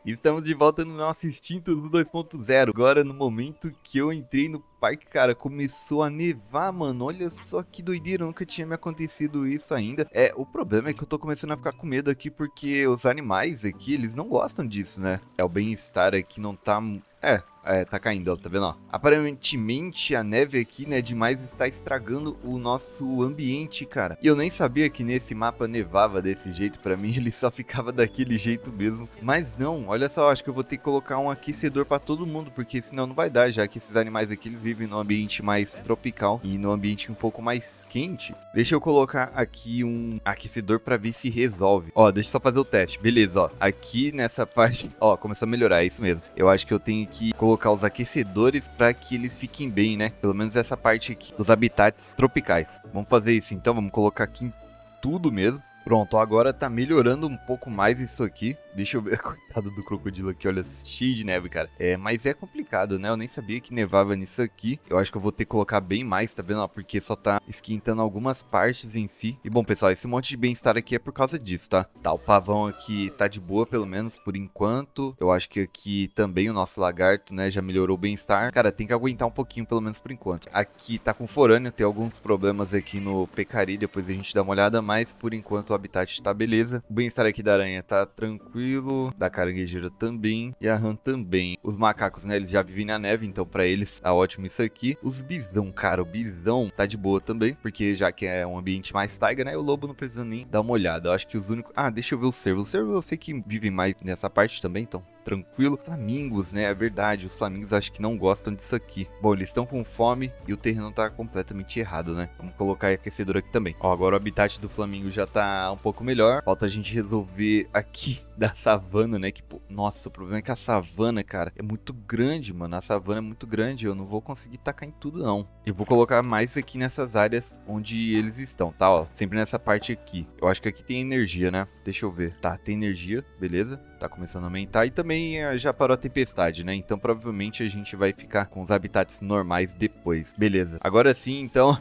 Estamos de volta no nosso Instinto do 2.0. Agora, no momento que eu entrei no parque, cara, começou a nevar, mano. Olha só que doideira, nunca tinha me acontecido isso ainda. O problema é que eu tô começando a ficar com medo aqui, porque os animais aqui, eles não gostam disso, né? O bem-estar aqui não tá... tá caindo, ó, tá vendo, ó? Aparentemente a neve aqui, né, demais está estragando o nosso ambiente, cara. E eu nem sabia que nesse mapa nevava desse jeito, pra mim ele só ficava daquele jeito mesmo. Mas não, olha só, acho que eu vou ter que colocar um aquecedor pra todo mundo, porque senão não vai dar, já que esses animais aqui, eles vivem num ambiente mais tropical e num ambiente um pouco mais quente. Deixa eu colocar aqui um aquecedor pra ver se resolve. Ó, deixa eu só fazer o teste, beleza, ó. Aqui nessa parte, ó, começou a melhorar, é isso mesmo. Eu acho que eu tenho que colocar os aquecedores para que eles fiquem bem, né? Pelo menos essa parte aqui dos habitats tropicais. Vamos fazer isso então, vamos colocar aqui em tudo mesmo. Pronto, agora tá melhorando um pouco mais isso aqui. Deixa eu ver, coitado do crocodilo aqui, olha, cheio de neve, cara. Mas é complicado, né? Eu nem sabia que nevava nisso aqui. Eu acho que eu vou ter que colocar bem mais, tá vendo? Ó, porque só tá esquentando algumas partes em si. E bom, pessoal, esse monte de bem-estar aqui é por causa disso, tá? Tá, o pavão aqui tá de boa, pelo menos por enquanto. Eu acho que aqui também o nosso lagarto, né, já melhorou o bem-estar. Cara, tem que aguentar um pouquinho, pelo menos por enquanto. Aqui tá com forâneo, tem alguns problemas aqui no pecari, depois a gente dá uma olhada, mas por enquanto o habitat tá beleza. O bem-estar aqui da aranha tá tranquilo, da caranguejeira também e a rã também. Os macacos, né, eles já vivem na neve, então pra eles tá ótimo isso aqui. Os bisão, cara, o bisão tá de boa também, porque já que é um ambiente mais taiga, né, o lobo não precisa nem dar uma olhada. Eu acho que os únicos... Ah, deixa eu ver o cervo. O cervo eu sei que vive mais nessa parte também, então tranquilo. Flamingos, né? É verdade. Os flamingos acho que não gostam disso aqui. Bom, eles estão com fome e o terreno tá completamente errado, né? Vamos colocar aquecedor aqui também. Ó, agora o habitat do flamingo já tá um pouco melhor. Falta a gente resolver aqui da savana, né? Que, pô, nossa, o problema é que a savana, cara, é muito grande, mano. A savana é muito grande. Eu não vou conseguir tacar em tudo, não. Eu vou colocar mais aqui nessas áreas onde eles estão, tá? Ó, sempre nessa parte aqui. Eu acho que aqui tem energia, né? Deixa eu ver. Tá, tem energia, beleza. Tá começando a aumentar e também já parou a tempestade, né? Então provavelmente a gente vai ficar com os habitats normais depois. Beleza. Agora sim, então,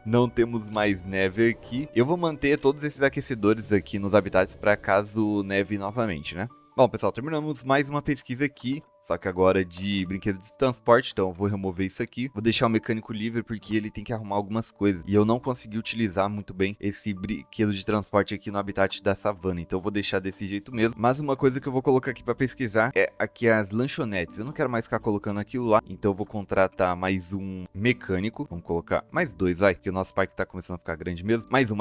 não temos mais neve aqui. Eu vou manter todos esses aquecedores aqui nos habitats para caso neve novamente, né? Bom, pessoal, terminamos mais uma pesquisa aqui, só que agora de brinquedo de transporte, então eu vou remover isso aqui. Vou deixar o mecânico livre porque ele tem que arrumar algumas coisas. E eu não consegui utilizar muito bem esse brinquedo de transporte aqui no habitat da savana, então eu vou deixar desse jeito mesmo. Mas uma coisa que eu vou colocar aqui para pesquisar é aqui as lanchonetes. Eu não quero mais ficar colocando aquilo lá, então eu vou contratar mais um mecânico. Vamos colocar mais dois, vai, porque o nosso parque tá começando a ficar grande mesmo. Mais um.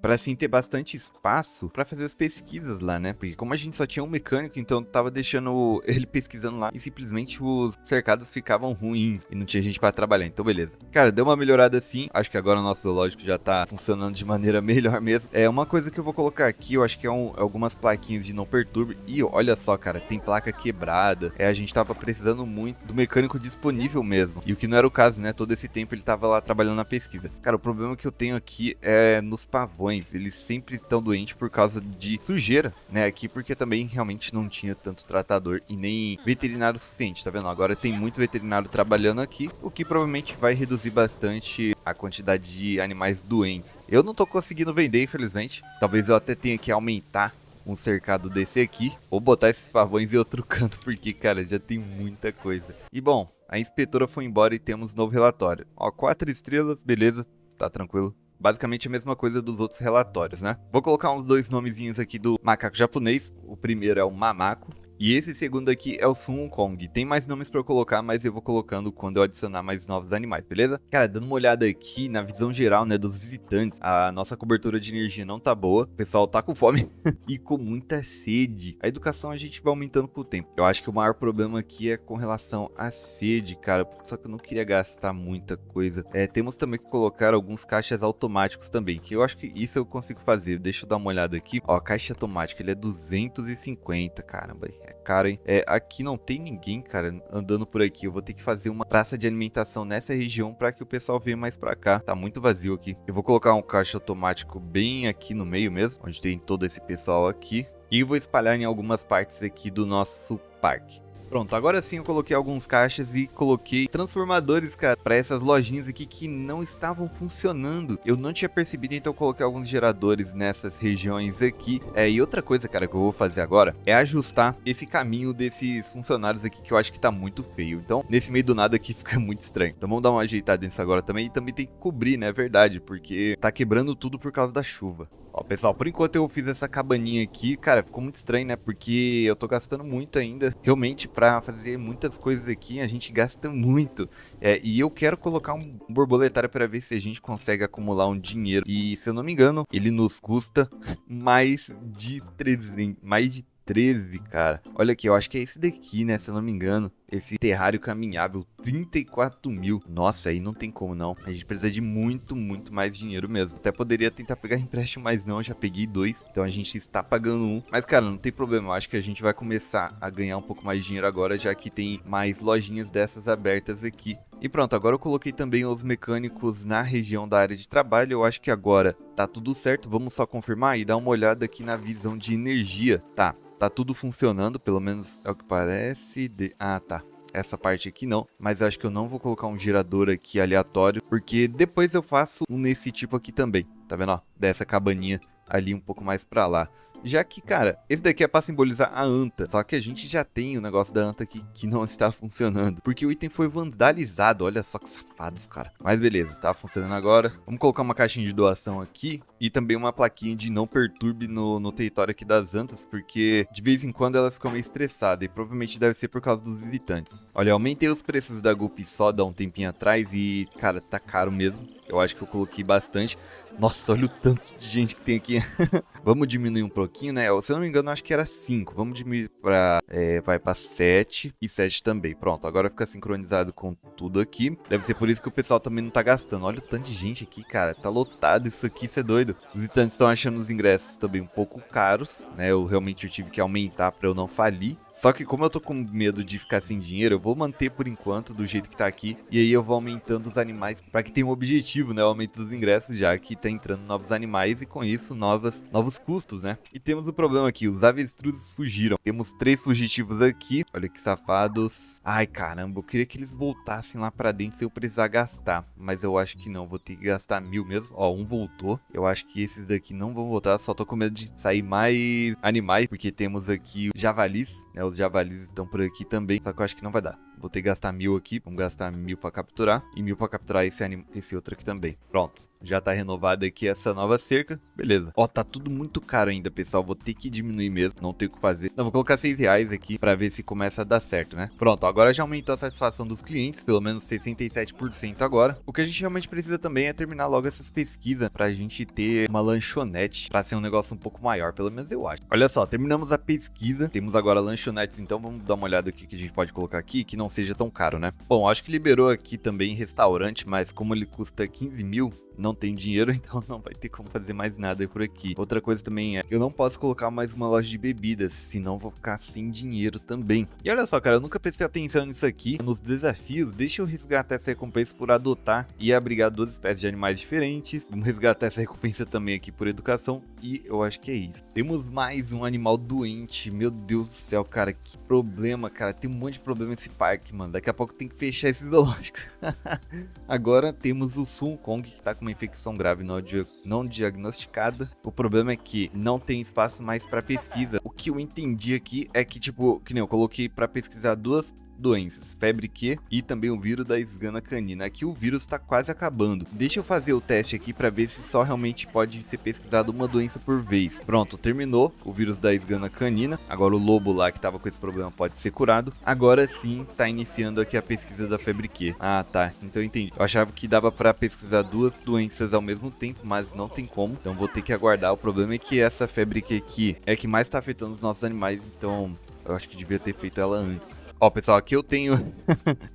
Para assim ter bastante espaço para fazer as pesquisas lá, né? Porque como a gente só tinha um mecânico, então tava deixando ele pesquisando lá e simplesmente os cercados ficavam ruins e não tinha gente para trabalhar, então beleza. Cara, deu uma melhorada assim, acho que agora o nosso zoológico já tá funcionando de maneira melhor mesmo. Uma coisa que eu vou colocar aqui, eu acho que é algumas plaquinhas de não perturbe. E olha só, cara, tem placa quebrada. A gente tava precisando muito do mecânico disponível mesmo, e o que não era o caso, né? Todo esse tempo ele tava lá trabalhando na pesquisa. Cara, o problema que eu tenho aqui é nos pavões, eles sempre estão doentes por causa de sujeira, né? Aqui porque também realmente não tinha tanto tratador e nem veterinário suficiente, tá vendo? Agora tem muito veterinário trabalhando aqui, o que provavelmente vai reduzir bastante a quantidade de animais doentes. Eu não tô conseguindo vender, infelizmente. Talvez eu até tenha que aumentar um cercado desse aqui, ou botar esses pavões em outro canto, porque, cara, já tem muita coisa. E bom, a inspetora foi embora e temos novo relatório. Ó, 4 estrelas, beleza, tá tranquilo. Basicamente a mesma coisa dos outros relatórios, né? Vou colocar uns dois nomezinhos aqui do macaco japonês. O primeiro é o Mamako. E esse segundo aqui é o Sun Kong. Tem mais nomes pra eu colocar, mas eu vou colocando quando eu adicionar mais novos animais, beleza? Cara, dando uma olhada aqui na visão geral, né, dos visitantes, a nossa cobertura de energia não tá boa. O pessoal tá com fome e com muita sede. A educação a gente vai aumentando com o tempo. Eu acho que o maior problema aqui é com relação à sede, cara. Só que eu não queria gastar muita coisa. Temos também que colocar alguns caixas automáticos também, que eu acho que isso eu consigo fazer. Deixa eu dar uma olhada aqui. Ó, caixa automática, ele é 250, caramba. É caro, hein? Aqui não tem ninguém, cara, andando por aqui. Eu vou ter que fazer uma praça de alimentação nessa região para que o pessoal venha mais pra cá. Tá muito vazio aqui. Eu vou colocar um caixa automático bem aqui no meio mesmo, onde tem todo esse pessoal aqui. E vou espalhar em algumas partes aqui do nosso parque. Pronto, agora sim eu coloquei alguns caixas e coloquei transformadores, cara, para essas lojinhas aqui que não estavam funcionando. Eu não tinha percebido, então eu coloquei alguns geradores nessas regiões aqui. E outra coisa, cara, que eu vou fazer agora é ajustar esse caminho desses funcionários aqui que eu acho que tá muito feio. Então, nesse meio do nada aqui fica muito estranho. Então vamos dar uma ajeitada nisso agora também. E também tem que cobrir, né? É verdade, porque tá quebrando tudo por causa da chuva. Ó, pessoal, por enquanto eu fiz essa cabaninha aqui, cara, ficou muito estranho, né, porque eu tô gastando muito ainda, realmente pra fazer muitas coisas aqui a gente gasta muito, e eu quero colocar um borboletário pra ver se a gente consegue acumular um dinheiro, e se eu não me engano, ele nos custa mais de 13, cara. Olha aqui, eu acho que é esse daqui, né, se eu não me engano. Esse terrário caminhável, 34 mil. Nossa, aí não tem como não. A gente precisa de muito, muito mais dinheiro mesmo. Até poderia tentar pegar empréstimo, mas não, eu já peguei 2. Então a gente está pagando 1. Mas, cara, não tem problema. Eu acho que a gente vai começar a ganhar um pouco mais de dinheiro agora, já que tem mais lojinhas dessas abertas aqui. E pronto, agora eu coloquei também os mecânicos na região da área de trabalho. Eu acho que agora tá tudo certo. Vamos só confirmar e dar uma olhada aqui na visão de energia. Tá tudo funcionando, pelo menos é o que parece. Ah, tá. Essa parte aqui não, mas eu acho que eu não vou colocar um gerador aqui aleatório, porque depois eu faço um nesse tipo aqui também, tá vendo, ó? Dessa cabaninha ali um pouco mais pra lá. Já que, cara, esse daqui é pra simbolizar a anta, só que a gente já tem o negócio da anta aqui que não está funcionando, porque o item foi vandalizado, olha só que safados, cara. Mas beleza, está funcionando agora. Vamos colocar uma caixinha de doação aqui e também uma plaquinha de não perturbe no território aqui das antas, porque de vez em quando elas ficam meio estressadas e provavelmente deve ser por causa dos visitantes. Olha, eu aumentei os preços da Guppy Soda um tempinho atrás e, cara, tá caro mesmo. Eu acho que eu coloquei bastante. Nossa, olha o tanto de gente que tem aqui. Vamos diminuir um pouquinho, né? Se eu não me engano, acho que era 5. Vamos diminuir pra... vai pra 7 e 7 também. Pronto, agora fica sincronizado com tudo aqui. Deve ser por isso que o pessoal também não tá gastando. Olha o tanto de gente aqui, cara. Tá lotado isso aqui, isso é doido. Os visitantes estão achando os ingressos também um pouco caros, né? Eu realmente tive que aumentar pra eu não falir. Só que como eu tô com medo de ficar sem dinheiro, eu vou manter por enquanto do jeito que tá aqui. E aí eu vou aumentando os animais pra que tenha um objetivo, né? O aumento dos ingressos, já que tá entrando novos animais e com isso novos custos, né? E temos o problema aqui, os avestruzes fugiram. Temos 3 fugitivos aqui, olha que safados. Ai, caramba, eu queria que eles voltassem lá pra dentro se eu precisar gastar. Mas eu acho que não, vou ter que gastar 1000 mesmo. Ó, um voltou. Eu acho que esses daqui não vão voltar, só tô com medo de sair mais animais, porque temos aqui javalis, né? Os javalis estão por aqui também, só que eu acho que não vai dar. Vou ter que gastar 1000 aqui, vamos gastar 1000 pra capturar e 1000 pra capturar esse outro aqui também. Pronto, já tá renovada aqui essa nova cerca, beleza. Ó, tá tudo muito caro ainda, pessoal, vou ter que diminuir mesmo, não tenho o que fazer. Não, vou colocar 6 reais aqui pra ver se começa a dar certo, né? Pronto, agora já aumentou a satisfação dos clientes, pelo menos 67% agora. O que a gente realmente precisa também é terminar logo essas pesquisas pra gente ter uma lanchonete, pra ser um negócio um pouco maior, pelo menos eu acho. Olha só, terminamos a pesquisa, temos agora lanchonetes, então vamos dar uma olhada aqui que a gente pode colocar aqui, que não seja tão caro, né? Bom, acho que liberou aqui também restaurante, mas como ele custa 15 mil, não tem dinheiro, então não vai ter como fazer mais nada por aqui. Outra coisa também é, eu não posso colocar mais uma loja de bebidas, senão vou ficar sem dinheiro também. E olha só, cara, eu nunca prestei atenção nisso aqui. Nos desafios, deixa eu resgatar essa recompensa por adotar e abrigar 2 espécies de animais diferentes. Vamos resgatar essa recompensa também aqui por educação e eu acho que é isso. Temos mais um animal doente, meu Deus do céu, cara, que problema, cara. Tem um monte de problema nesse parque, mano. Daqui a pouco tem que fechar esse zoológico. Agora temos o Sun Kong, que tá com uma infecção grave não diagnosticada. O problema é que não tem espaço mais para pesquisa. O que eu entendi aqui é que, tipo, que nem eu coloquei para pesquisar 2 doenças, febre Q e também o vírus da esgana canina. Aqui o vírus tá quase acabando. Deixa eu fazer o teste aqui para ver se só realmente pode ser pesquisado uma doença por vez. Pronto, terminou o vírus da esgana canina. Agora o lobo lá que tava com esse problema pode ser curado. Agora sim tá iniciando aqui a pesquisa da febre Q. Ah, tá. Então eu entendi. Eu achava que dava para pesquisar 2 doenças ao mesmo tempo, mas não tem como. Então vou ter que aguardar. O problema é que essa febre Q aqui é que mais tá afetando os nossos animais, então eu acho que devia ter feito ela antes. Ó, pessoal, aqui eu tenho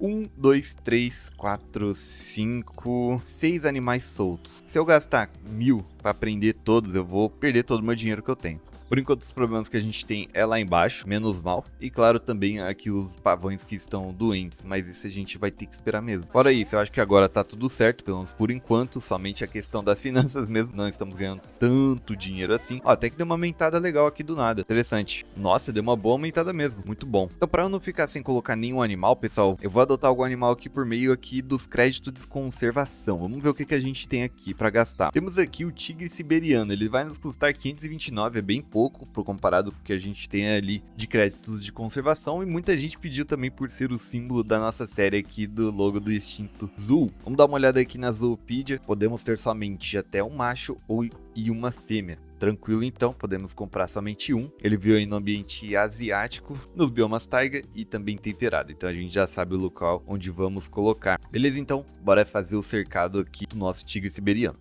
1, 2, 3, 4, 5, 6 animais soltos. Se eu gastar 1000 pra prender todos, eu vou perder todo o meu dinheiro que eu tenho. Por enquanto os problemas que a gente tem é lá embaixo, menos mal. E claro também aqui os pavões que estão doentes, mas isso a gente vai ter que esperar mesmo. Fora isso, eu acho que agora tá tudo certo, pelo menos por enquanto, somente a questão das finanças mesmo. Não estamos ganhando tanto dinheiro assim. Ó, até que deu uma aumentada legal aqui do nada, interessante. Nossa, deu uma boa aumentada mesmo, muito bom. Então pra eu não ficar sem colocar nenhum animal, pessoal, eu vou adotar algum animal aqui por meio aqui dos créditos de conservação. Vamos ver o que a gente tem aqui pra gastar. Temos aqui o tigre siberiano, ele vai nos custar 529, é bem pouco comparado com o que a gente tem ali de créditos de conservação, e muita gente pediu também por ser o símbolo da nossa série aqui do logo do extinto Zoo. Vamos dar uma olhada aqui na Zoopedia, podemos ter somente até um macho e uma fêmea. Tranquilo, então, podemos comprar somente um. Ele veio aí no ambiente asiático, nos biomas taiga e também temperado. Então a gente já sabe o local onde vamos colocar. Beleza, então, bora fazer o cercado aqui do nosso tigre siberiano.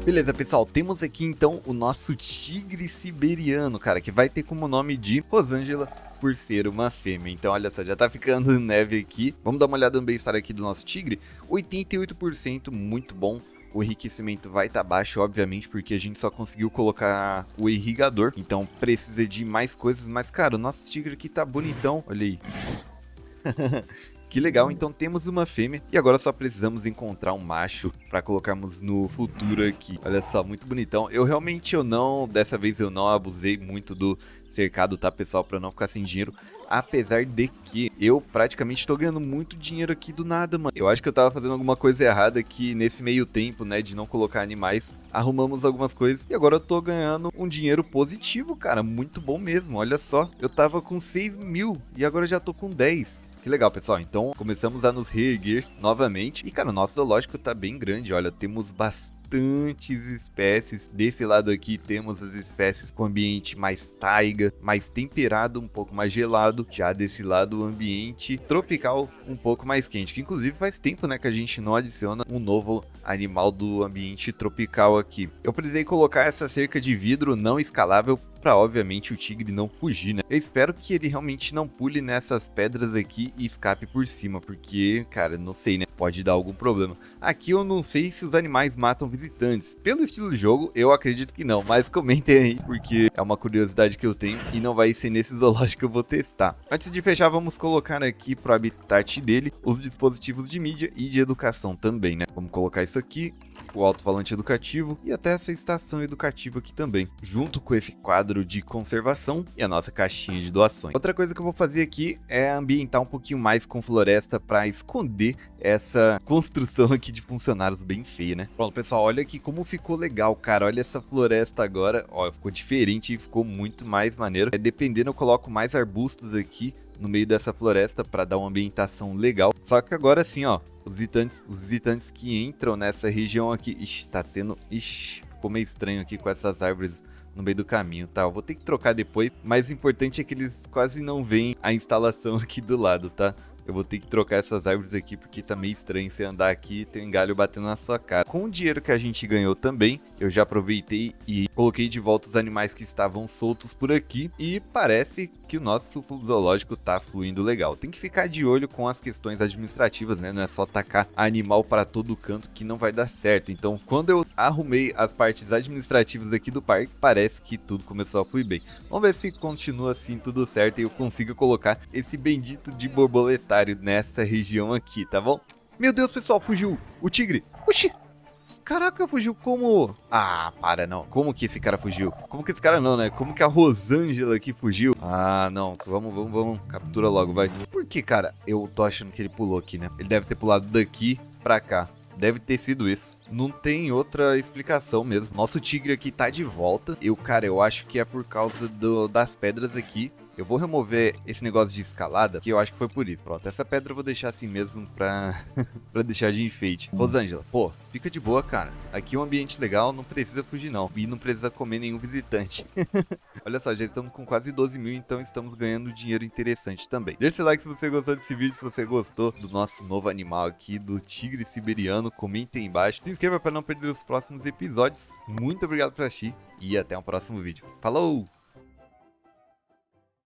Beleza, pessoal, temos aqui então o nosso tigre siberiano, cara, que vai ter como nome de Rosângela por ser uma fêmea. Então, olha só, já tá ficando neve aqui. Vamos dar uma olhada no bem-estar aqui do nosso tigre. 88%, muito bom. O enriquecimento vai estar baixo, obviamente, porque a gente só conseguiu colocar o irrigador. Então, precisa de mais coisas. Mas, cara, o nosso tigre aqui tá bonitão. Olha aí. Que legal, então temos uma fêmea e agora só precisamos encontrar um macho para colocarmos no futuro aqui. Olha só, muito bonitão. Dessa vez eu não abusei muito do cercado, tá, pessoal, para não ficar sem dinheiro. Apesar de que eu praticamente tô ganhando muito dinheiro aqui do nada, mano. Eu acho que eu tava fazendo alguma coisa errada aqui nesse meio tempo, né, de não colocar animais. Arrumamos algumas coisas e agora eu tô ganhando um dinheiro positivo, cara, muito bom mesmo. Olha só, eu tava com 6 mil e agora já tô com 10. Que legal, pessoal. Então, começamos a nos reerguer novamente. E, cara, o nosso zoológico tá bem grande. Olha, temos bastantes espécies. Desse lado aqui temos as espécies com ambiente mais taiga, mais temperado, um pouco mais gelado. Já desse lado o ambiente tropical, um pouco mais quente. Que inclusive faz tempo, né, que a gente não adiciona um novo animal do ambiente tropical aqui. Eu precisei colocar essa cerca de vidro não escalável para obviamente o tigre não fugir, né? Eu espero que ele realmente não pule nessas pedras aqui e escape por cima, porque, cara, não sei, né? Pode dar algum problema. Aqui eu não sei se os animais matam visitantes. Pelo estilo de jogo, eu acredito que não, mas comentem aí, porque é uma curiosidade que eu tenho e não vai ser nesse zoológico que eu vou testar. Antes de fechar, vamos colocar aqui pro habitat dele os dispositivos de mídia e de educação também, né? Vamos colocar isso aqui, o alto-falante educativo e até essa estação educativa aqui também, junto com esse quadro de conservação e a nossa caixinha de doações. Outra coisa que eu vou fazer aqui é ambientar um pouquinho mais com floresta para esconder essa construção aqui de funcionários bem feia, né? Pronto, pessoal, olha aqui como ficou legal, cara. Olha essa floresta agora, ó, ficou diferente e ficou muito mais maneiro. Dependendo, eu coloco mais arbustos aqui no meio dessa floresta para dar uma ambientação legal. Só que agora sim, ó, os visitantes que entram nessa região aqui... ficou meio estranho aqui com essas árvores no meio do caminho, tá? Eu vou ter que trocar depois, mas o importante é que eles quase não veem a instalação aqui do lado, tá? Eu vou ter que trocar essas árvores aqui porque tá meio estranho você andar aqui e tem um galho batendo na sua cara. Com o dinheiro que a gente ganhou também, eu já aproveitei e coloquei de volta os animais que estavam soltos por aqui. E parece que o nosso zoológico tá fluindo legal. Tem que ficar de olho com as questões administrativas, né? Não é só tacar animal para todo canto que não vai dar certo. Então, quando eu arrumei as partes administrativas aqui do parque, parece que tudo começou a fluir bem. Vamos ver se continua assim tudo certo e eu consigo colocar esse bendito de borboletário nessa região aqui, tá bom? Meu Deus, pessoal, fugiu o tigre. Oxi! Caraca, fugiu como... Ah, para, não. Como que esse cara fugiu? Como que esse cara não, né? Como que a Rosângela aqui fugiu? Ah, não. Vamos. Captura logo, vai. Por que, cara? Eu tô achando que ele pulou aqui, né? Ele deve ter pulado daqui pra cá. Deve ter sido isso. Não tem outra explicação mesmo. Nosso tigre aqui tá de volta. Eu acho que é por causa das pedras aqui. Eu vou remover esse negócio de escalada, que eu acho que foi por isso. Pronto, essa pedra eu vou deixar assim mesmo pra deixar de enfeite. Rosângela, pô, fica de boa, cara. Aqui é um ambiente legal, não precisa fugir não. E não precisa comer nenhum visitante. Olha só, já estamos com quase 12 mil, então estamos ganhando dinheiro interessante também. Deixa seu like se você gostou desse vídeo, se você gostou do nosso novo animal aqui, do tigre siberiano. Comente aí embaixo. Se inscreva para não perder os próximos episódios. Muito obrigado por assistir e até o próximo vídeo. Falou!